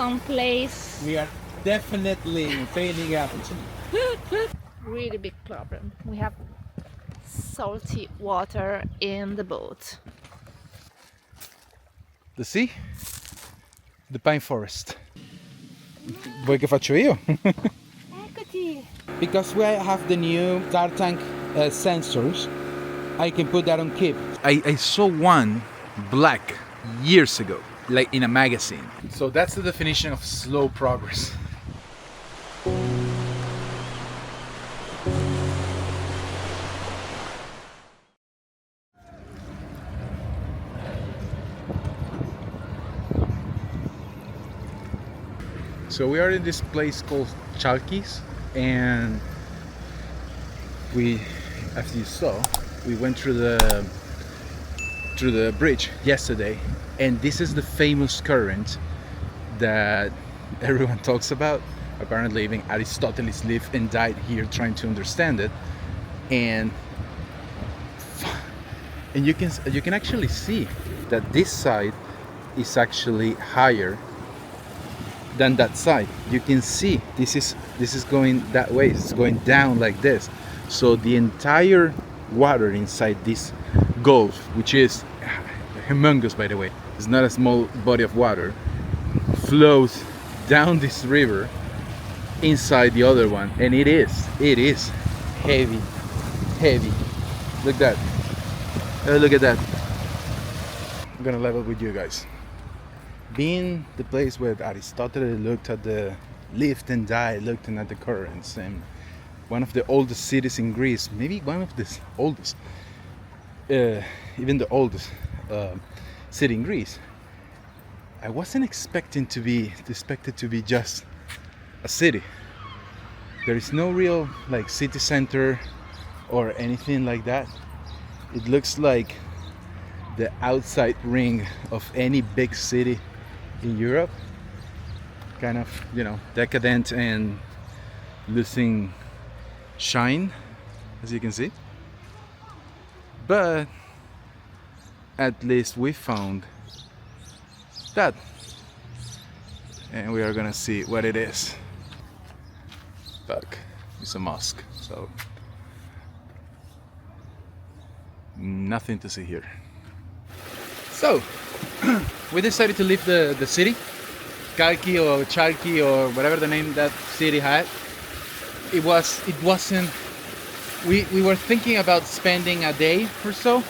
some place. We are definitely failing out. Really big problem. We have salty water in the boat. The sea? The pine forest. Vuoi che faccio io? Eccoti! Because we have the new dark tank sensors, I can put that on keep. I saw one black years ago, like in a magazine. So that's the definition of slow progress. So we are in this place called Chaldiki, and we, as you saw, we went through the bridge yesterday, and this is the famous current that everyone talks about. Apparently even Aristotle lived and died here trying to understand it, and you can actually see that this side is actually higher than that side. You can see this is going that way, it's going down like this. So the entire water inside this gulf, which is humongous by the way, it's not a small body of water, flows down this river inside the other one, and it is heavy. Look at that. Look at that. I'm gonna level with you guys. Being the place where Aristotle looked at the lived and died, looking at the currents, and one of the oldest cities in Greece, maybe one of the oldest, even the oldest city in Greece, I wasn't expected to be just a city. There is no real like city center or anything like that. It looks like the outside ring of any big city in Europe, kind of, you know, decadent and losing shine, as you can see. But at least we found that, and we are gonna see what it is. Back, it's a mosque, so nothing to see here. So we decided to leave the city, Kalki or Chalki or whatever the name that city had. It wasn't. We were thinking about spending a day or so,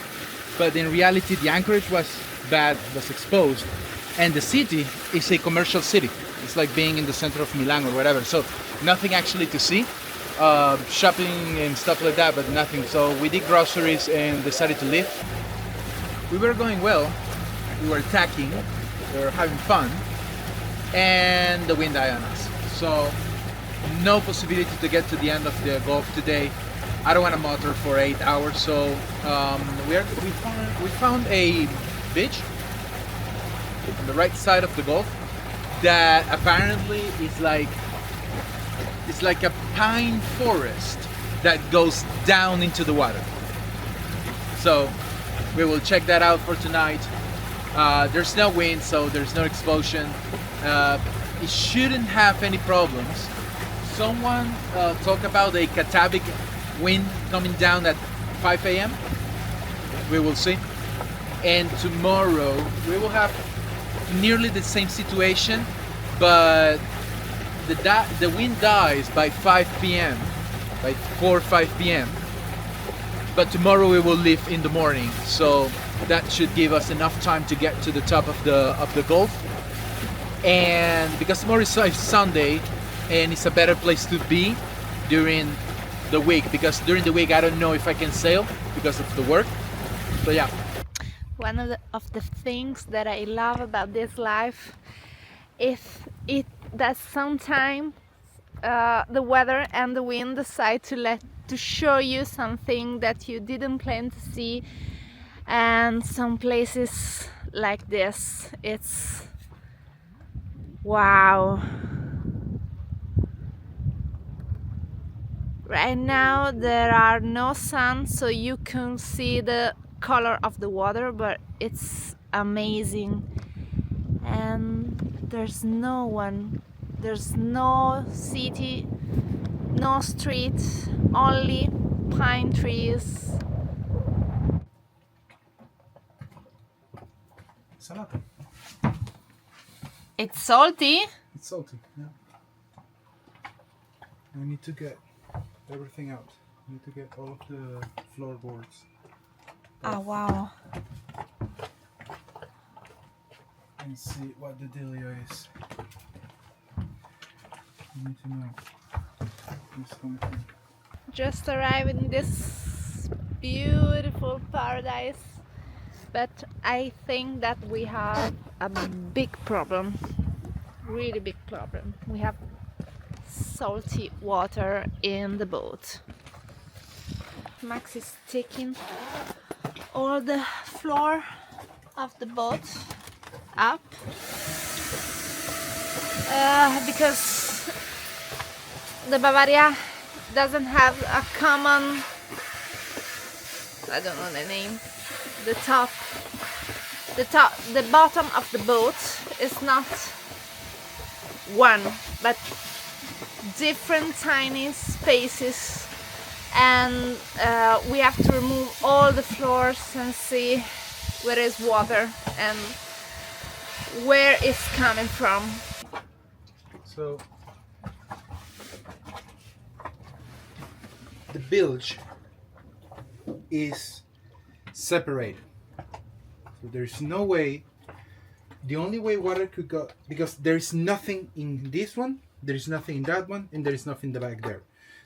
but in reality the anchorage was bad, was exposed, and the city is a commercial city. It's like being in the center of Milan or whatever. So nothing actually to see, shopping and stuff like that, but nothing. So we did groceries and decided to leave. We were going well. We were tacking, we were having fun, and the wind died on us. So no possibility to get to the end of the Gulf today. I don't want to motor for 8 hours, so we found a beach on the right side of the Gulf that apparently is like a pine forest that goes down into the water. So we will check that out for tonight. There's no wind, so there's no explosion. It shouldn't have any problems. Someone talked about a katabic wind coming down at 5 a.m. We will see. And tomorrow we will have nearly the same situation, but the wind dies by 5 p.m. by 4 or 5 p.m. But tomorrow we will leave in the morning, so that should give us enough time to get to the top of the Gulf. And because tomorrow is Sunday, and it's a better place to be during the week, because during the week I don't know if I can sail because of the work. So yeah. One of the things that I love about this life is that sometimes the weather and the wind decide to show you something that you didn't plan to see, and some places like this, it's wow. Right now there are no sun, so you can see the color of the water, but it's amazing. And there's no one, there's no city, no streets, only pine trees. Salata. It's salty. It's salty, yeah. I need to get everything out. I need to get all of the floorboards. Oh wow. And see what the dealio is. I need to know what's coming from. Just arrived in this beautiful paradise, but I think that we have a big problem, really big problem. We have salty water in the boat. Max is taking all the floor of the boat up because the Bavaria doesn't have a common, I don't know the name, the bottom of the boat is not one, but different tiny spaces, and we have to remove all the floors and see where is water and where it's coming from. So the bilge is separated, so there's no way, the only way water could go, because there's nothing in this one, there's nothing in that one, and there's nothing in the back there.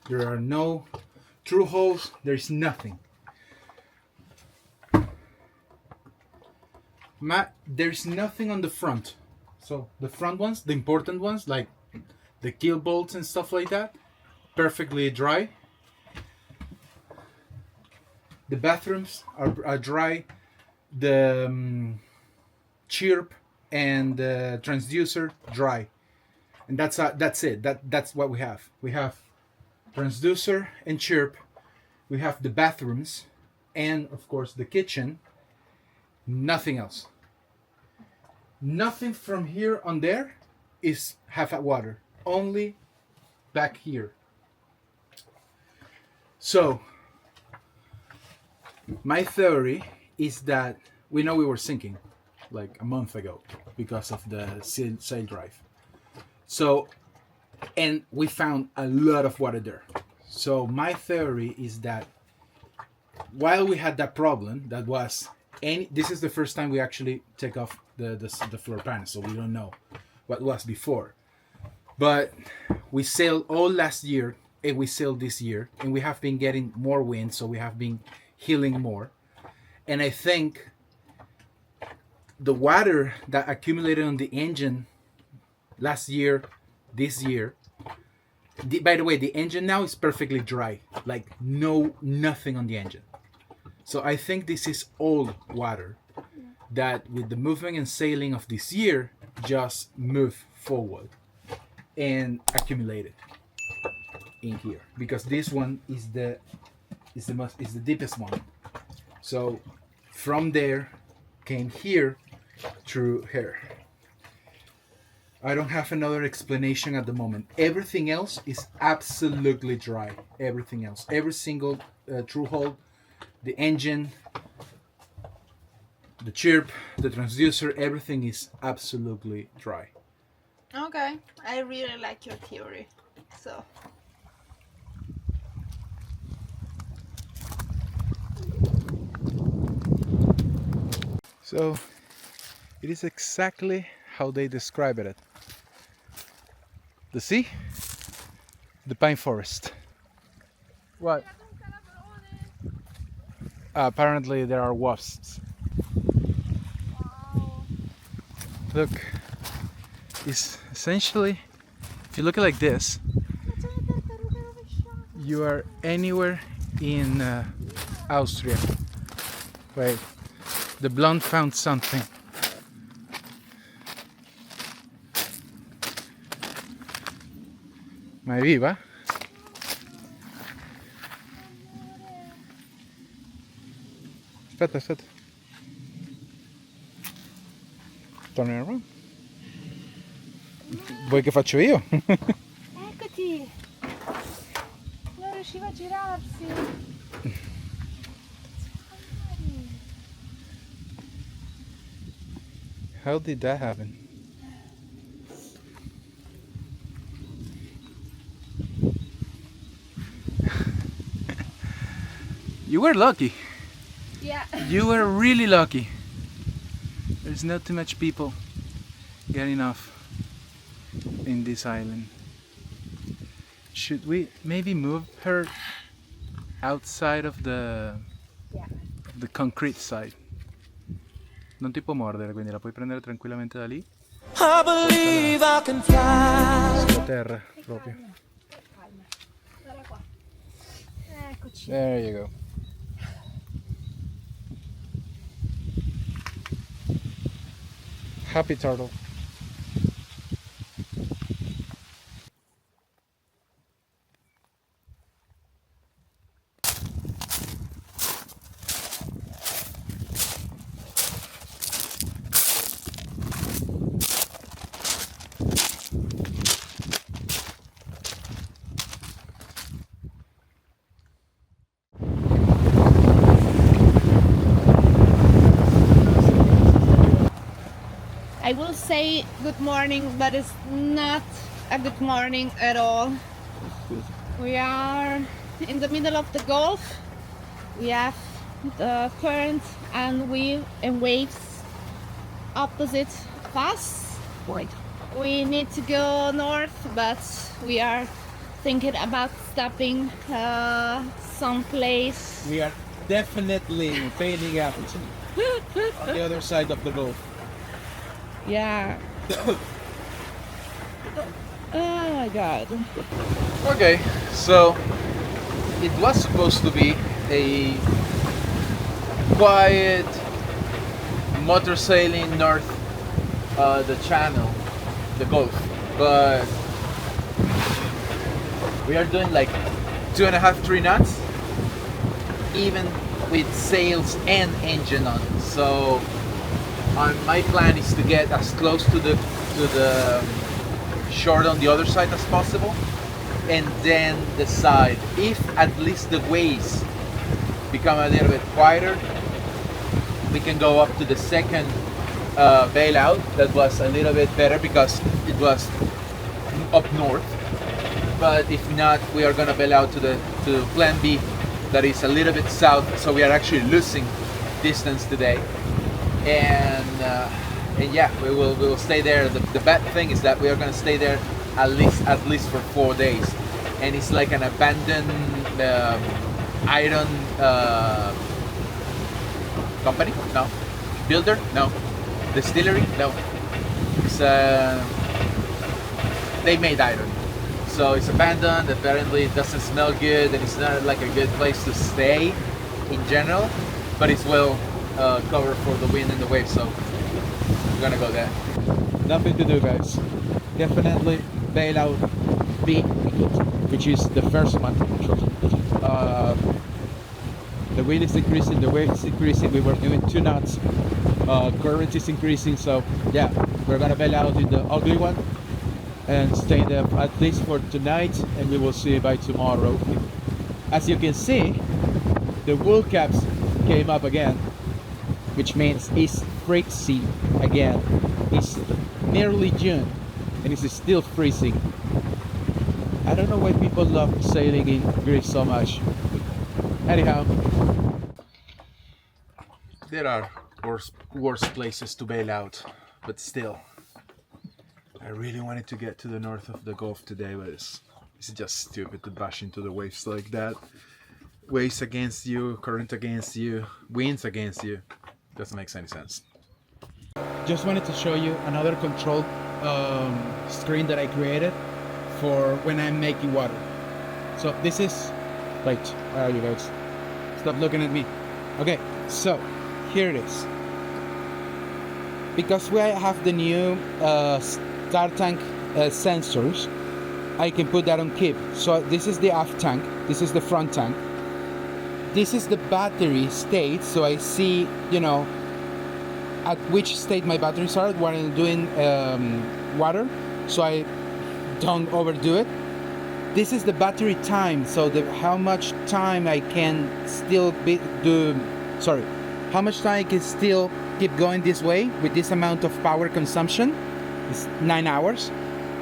There are no through holes, there's nothing. There's nothing on the front. So the front ones, the important ones, like the keel bolts and stuff like that, perfectly dry. The bathrooms are dry. The chirp and the transducer dry, and that's it. That's what we have. We have transducer and chirp. We have the bathrooms, and of course the kitchen. Nothing else. Nothing from here on there is half at water. Only back here. So my theory is that we know we were sinking like a month ago because of the sail drive. So, and we found a lot of water there. So my theory is that while we had that problem, that was this is the first time we actually take off the floor panel, so we don't know what was before. But we sailed all last year and we sailed this year, and we have been getting more wind, so we have been healing more. And I think the water that accumulated on the engine last year, this year, by the way, the engine now is perfectly dry, like nothing on the engine. So I think this is old water that with the movement and sailing of this year just moved forward and accumulated in here, because this one is the deepest one. So from there came here through here. I don't have another explanation at the moment. Everything else is absolutely dry. Everything else, every single through hole, the engine, the chirp, the transducer, everything is absolutely dry. Okay, I really like your theory. So it is exactly how they describe it. The sea, the pine forest. What? Apparently there are wasps. Wow. Look, it's essentially, if you look at it like this, you are anywhere in Austria. Wait, the blonde found something. Mai viva? Aspetta. Turn it around. Vuoi che faccio io? Eccoti! Non riusciva a girarsi. How did that happen? You were lucky. Yeah. You were really lucky. There's not too much people getting off in this island. Should we maybe move her outside of the concrete side? Non ti può mordere, quindi la puoi prendere tranquillamente da lì. I believe I can fly. Sulla terra proprio. Calma. Guarda qua. Eccoci. There you go. Happy turtle. I will say good morning, but it's not a good morning at all. We are in the middle of the Gulf. We have the current and waves opposite of us. We need to go north, but we are thinking about stopping someplace. We are definitely fading out on the other side of the Gulf. Yeah. Oh my god. Okay, so it was supposed to be a quiet motor sailing north the channel, the Gulf, but we are doing like 2.5-3 knots, even with sails and engine on. So my plan is to get as close to the shore on the other side as possible, and then decide if at least the waves become a little bit quieter, we can go up to the second bailout that was a little bit better because it was up north. But if not, we are gonna bail out to plan B that is a little bit south, so we are actually losing distance today. And yeah, we will stay there. The bad thing is that we are gonna stay there at least for 4 days, and it's like an abandoned iron company? No. Builder? No. Distillery? No. It's they made iron, so it's abandoned. Apparently, it doesn't smell good, and it's not like a good place to stay in general. But it's well covered for the wind and the waves, so we're gonna go there. Nothing to do, guys. Definitely bailout B, which is the first one. The wind is increasing, the wave is increasing. We were doing 2 knots. Current is increasing, so yeah, we're gonna bail out in the ugly one and stay there at least for tonight, and we will see by tomorrow. As you can see, the wool caps came up again, which means it's freezing again. It's nearly June and it's still freezing. I don't know why people love sailing in Greece so much. Anyhow, There are worse places to bail out, but still, I really wanted to get to the north of the Gulf today, but it's just stupid to bash into the waves like that. Waves against you, current against you, winds against you. Doesn't make any sense. just wanted to show you another control screen that I created for when I'm making water. So this is, wait, where are you guys? Stop looking at me. Okay, so here it is. Because we have the new star tank sensors, I can put that on keep. So this is the aft tank, this is the front tank. This is the battery state, so I see, you know, at which state my batteries are when I'm doing water. so I don't overdo it. This is the battery time, so how much time I can still how much time I can still keep going this way with this amount of power consumption. It's 9 hours.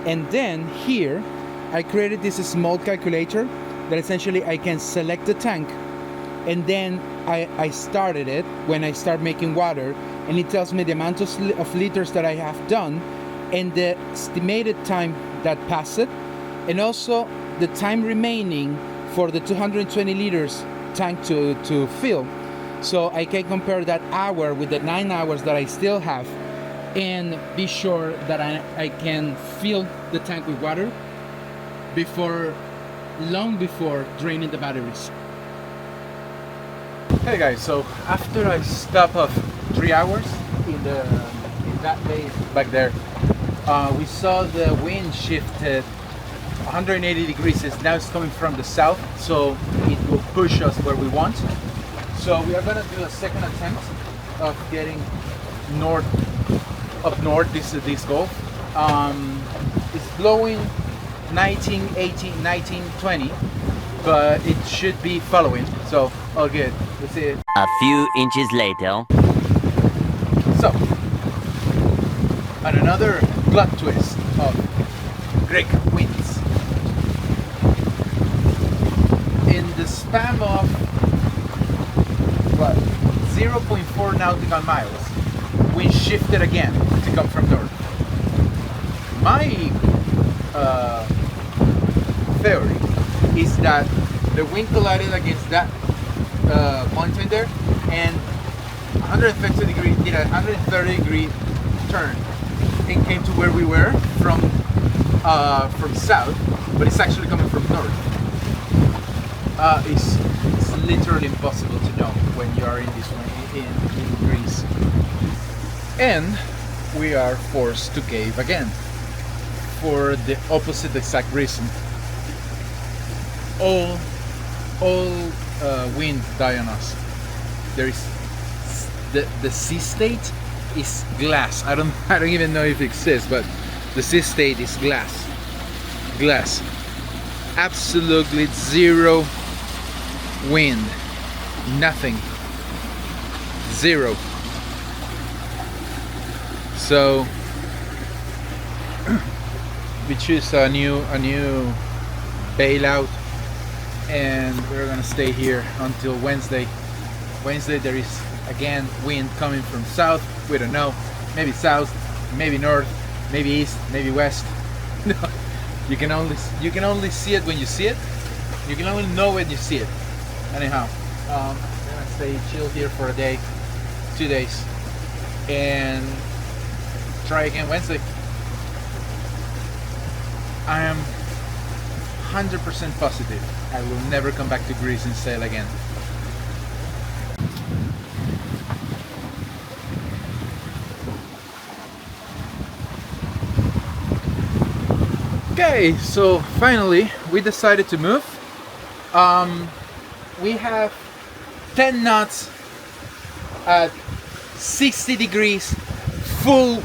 And then here I created this small calculator that essentially I can select the tank, and then I started it when I start making water, and it tells me the amount of liters that I have done and the estimated time that passed it, and also the time remaining for the 220 liters tank to fill. So I can compare that hour with the 9 hours that I still have and be sure that I can fill the tank with water long before draining the batteries. Hey guys, so after I stop off 3 hours in that base back there, we saw the wind shifted 180 degrees. Now it's coming from the south, so it will push us where we want. So we are gonna do a second attempt of getting up north. This goal. It's blowing 19, 18, 19, 20, but it should be following. So all good. Let's see it. A few inches later. So, and another plot twist of Greek winds. In the span of 0.4 nautical miles, wind shifted again to come from north. My theory is that the wind collided against that mountain there, and 130 degree turn and came to where we were from south, but it's actually coming from north. It's literally impossible to know when you are in this one in Greece, and we are forced to cave again for the opposite exact reason. All wind die on us. There is the sea state is glass. I don't even know if it exists, but the sea state is glass. Absolutely zero wind, nothing, zero. So we choose a new bailout, and we're gonna stay here until Wednesday. Wednesday there is again wind coming from south. We don't know, maybe south, maybe north, maybe east, maybe west. No, you can only see it when you see it. You can only know when you see it. Anyhow, I'm gonna stay chill here for a day, 2 days, and try again Wednesday. I am 100% positive I will never come back to Greece and sail again. Okay, so finally we decided to move. We have 10 knots at 60 degrees, full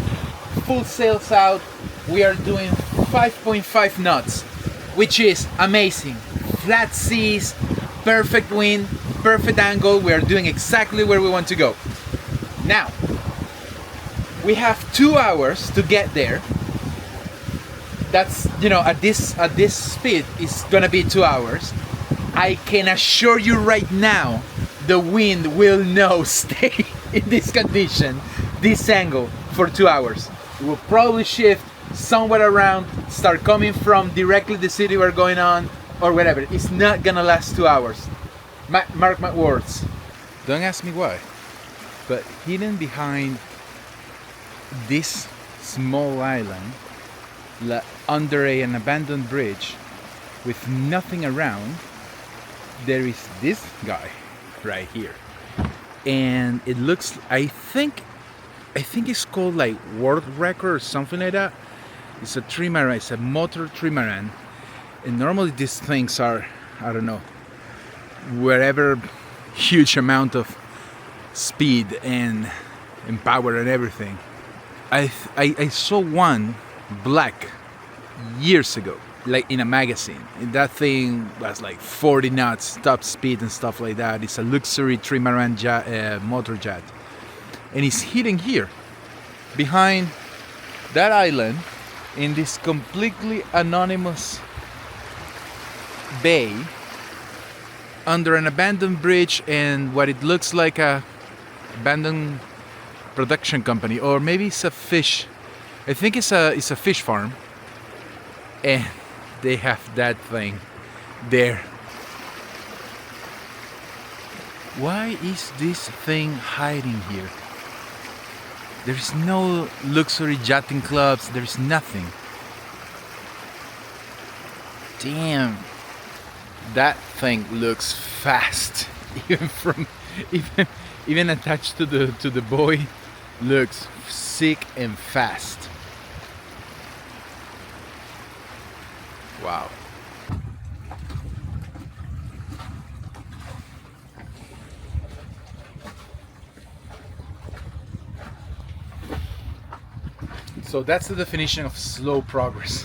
sails out. We are doing 5.5 knots, which is amazing. Flat seas, perfect wind, perfect angle. We are doing exactly where we want to go. Now, we have 2 hours to get there. That's, at this speed, it's gonna be 2 hours. I can assure you right now, the wind will not stay in this condition, this angle, for 2 hours. It will probably shift somewhere around, start coming from directly the city we're going on, or whatever. It's not gonna last 2 hours. Mark my words. Don't ask me why, but hidden behind this small island, under an abandoned bridge with nothing around, there is this guy right here, and it looks, I think it's called like world record or something like that. It's a trimaran, it's a motor trimaran, and normally these things are, I don't know, wherever huge amount of speed and power and everything. I saw one black years ago, like in a magazine. And that thing was like 40 knots top speed and stuff like that. It's a luxury trimaran motor jet, and it's hitting here behind that island in this completely anonymous bay under an abandoned bridge and what it looks like a abandoned production company, or maybe it's a fish. I think it's a fish farm, and they have that thing there. Why is this thing hiding here? There's no luxury yachting clubs, there's nothing. Damn, that thing looks fast. Even attached to the buoy, looks sick and fast. Wow. So that's the definition of slow progress.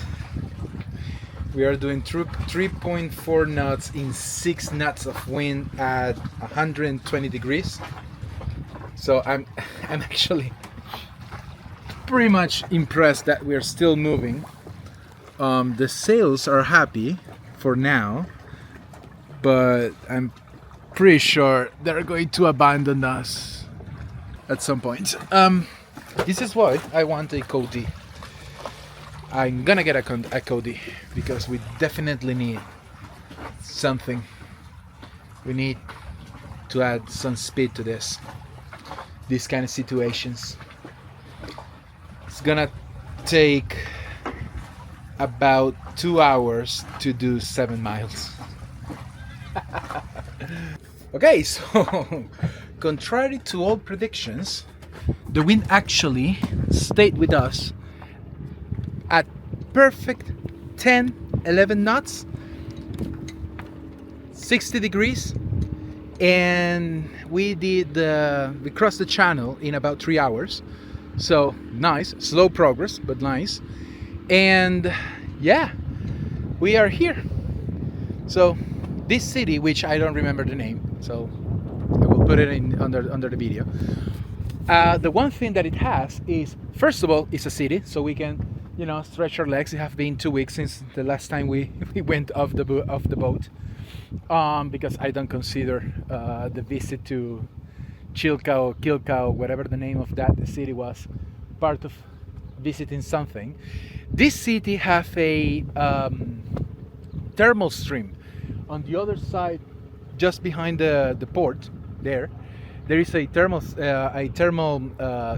We are doing 3.4 knots in 6 knots of wind at 120 degrees. So I'm actually pretty much impressed that we're still moving. The sails are happy for now, but I'm pretty sure they're going to abandon us at some point. This is why I want a Cody. I'm gonna get a Cody because we definitely need something. We need to add some speed to these kind of situations. It's gonna take about 2 hours to do 7 miles. Okay, so contrary to all predictions, the wind actually stayed with us at perfect 10-11 knots, 60 degrees, and we crossed the channel in about 3 hours. So nice, slow progress, but nice. And yeah, we are here. So this city, which I don't remember the name, so I will put it in under the video. The one thing that it has is, first of all, it's a city, so we can, stretch our legs. It have been 2 weeks since the last time we went off the boat, because I don't consider the visit to Chilka or Kilka or whatever the name of that city was part of visiting something. This city have a thermal stream on the other side, just behind the port there. There is a thermal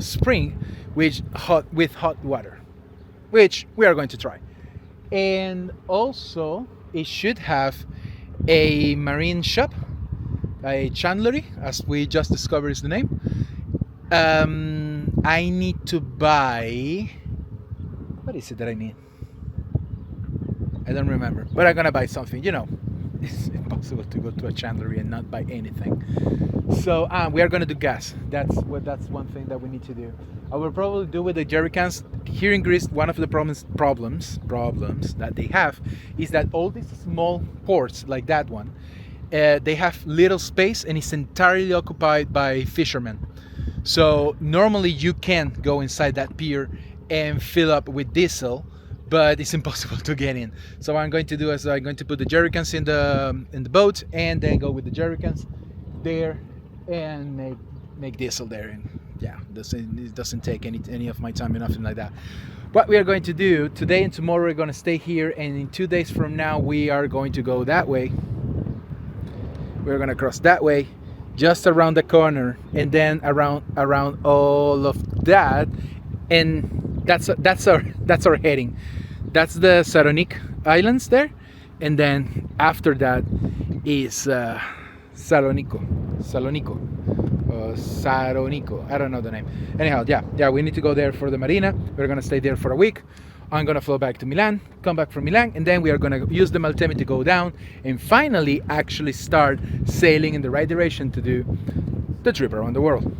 spring with hot water, which we are going to try. And also it should have a marine shop, a chandlery, as we just discovered is the name. I need to buy, what is it that I need? I don't remember, but I'm gonna buy something. It's impossible to go to a chandlery and not buy anything. So we are gonna do gas. That's one thing that we need to do. I will probably do with the jerry cans. Here in Greece, one of the problems that they have is that all these small ports like that one, they have little space and it's entirely occupied by fishermen. So normally you can go inside that pier and fill up with diesel, but it's impossible to get in. So what I'm going to do is I'm going to put the jerry cans in the boat and then go with the jerry cans there and make diesel there. And yeah, it doesn't take any of my time or nothing like that. What we are going to do today and tomorrow, we're going to stay here, and in 2 days from now we are going to go that way. We're going to cross that way, just around the corner, and then around all of that, and that's our heading. That's the Saronic Islands there, and then after that is Saronico, I don't know the name. Anyhow, yeah, we need to go there for the marina. We're gonna stay there for a week. I'm gonna fly back to Milan, come back from Milan, and then we are gonna use the Maltemi to go down and finally actually start sailing in the right direction to do the trip around the world.